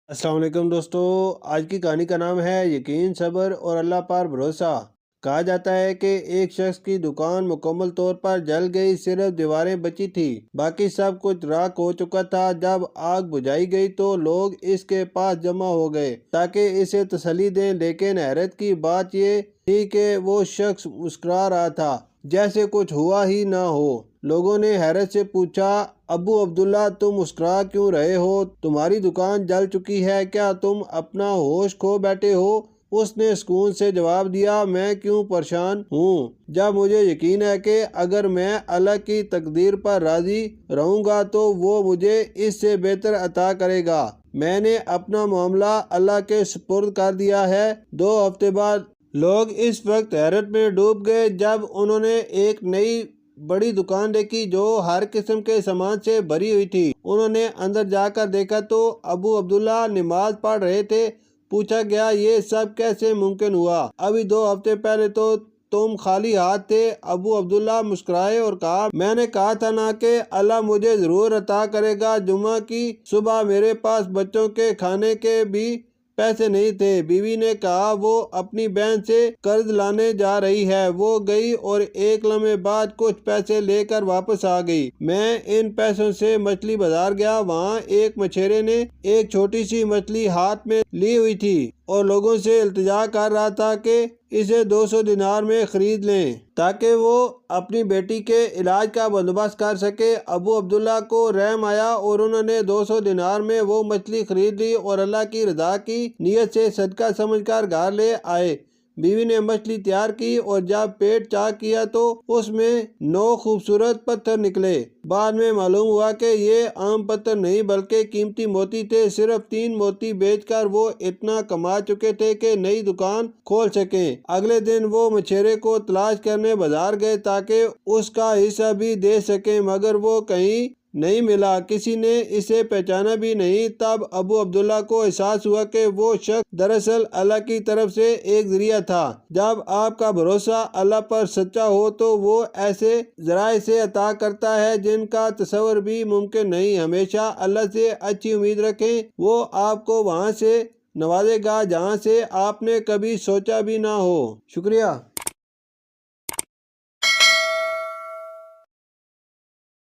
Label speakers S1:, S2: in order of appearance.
S1: السلام علیکم دوستو، آج کی کہانی کا نام ہے یقین، صبر اور اللہ پر بھروسہ۔ کہا جاتا ہے کہ ایک شخص کی دکان مکمل طور پر جل گئی، صرف دیواریں بچی تھی، باقی سب کچھ راکھ ہو چکا تھا۔ جب آگ بجھائی گئی تو لوگ اس کے پاس جمع ہو گئے تاکہ اسے تسلی دیں، لیکن حیرت کی بات یہ تھی کہ وہ شخص مسکرا رہا تھا جیسے کچھ ہوا ہی نہ ہو۔ لوگوں نے حیرت سے پوچھا، ابو عبداللہ تم مسکرا کیوں رہے ہو؟ تمہاری دکان جل چکی ہے، کیا تم اپنا ہوش کھو بیٹھے ہو؟ اس نے سکون سے جواب دیا، میں کیوں پریشان ہوں جب مجھے یقین ہے کہ اگر میں اللہ کی تقدیر پر راضی رہوں گا تو وہ مجھے اس سے بہتر عطا کرے گا۔ میں نے اپنا معاملہ اللہ کے سپرد کر دیا ہے۔ 2 ہفتے بعد لوگ اس وقت حیرت میں ڈوب گئے جب انہوں نے ایک نئی بڑی دکان دیکھی جو ہر قسم کے سامان سے بھری ہوئی تھی۔ انہوں نے اندر جا کر دیکھا تو ابو عبداللہ نماز پڑھ رہے تھے۔ پوچھا گیا، یہ سب کیسے ممکن ہوا؟ ابھی 2 ہفتے پہلے تو تم خالی ہاتھ تھے۔ ابو عبداللہ مسکرائے اور کہا، میں نے کہا تھا نا کہ اللہ مجھے ضرور عطا کرے گا۔ جمعہ کی صبح میرے پاس بچوں کے کھانے کے بھی پیسے نہیں تھے۔ بیوی نے کہا، وہ اپنی بہن سے قرض لانے جا رہی ہے۔ وہ گئی اور ایک لمحے بعد کچھ پیسے لے کر واپس آ گئی۔ میں ان پیسوں سے مچھلی بازار گیا، وہاں ایک مچھیرے نے ایک چھوٹی سی مچھلی ہاتھ میں لی ہوئی تھی اور لوگوں سے التجا کر رہا تھا کہ اسے 200 دینار میں خرید لیں تاکہ وہ اپنی بیٹی کے علاج کا بندوبست کر سکے۔ ابو عبداللہ کو رحم آیا اور انہوں نے 200 دینار میں وہ مچھلی خرید لی اور اللہ کی رضا کی نیت سے صدقہ سمجھ کر گھر لے آئے۔ بیوی نے مچھلی تیار کی اور جب پیٹ چاک کیا تو اس میں 9 خوبصورت پتھر نکلے۔ بعد میں معلوم ہوا کہ یہ عام پتھر نہیں بلکہ قیمتی موتی تھے۔ صرف 3 موتی بیچ کر وہ اتنا کما چکے تھے کہ نئی دکان کھول سکیں۔ اگلے دن وہ مچھیرے کو تلاش کرنے بازار گئے تاکہ اس کا حصہ بھی دے سکیں، مگر وہ کہیں نہیں ملا، کسی نے اسے پہچانا بھی نہیں۔ تب ابو عبداللہ کو احساس ہوا کہ وہ شخص دراصل اللہ کی طرف سے ایک ذریعہ تھا۔ جب آپ کا بھروسہ اللہ پر سچا ہو تو وہ ایسے ذرائع سے عطا کرتا ہے جن کا تصور بھی ممکن نہیں۔ ہمیشہ اللہ سے اچھی امید رکھیں، وہ آپ کو وہاں سے نوازے گا جہاں سے آپ نے کبھی سوچا بھی نہ ہو۔ شکریہ۔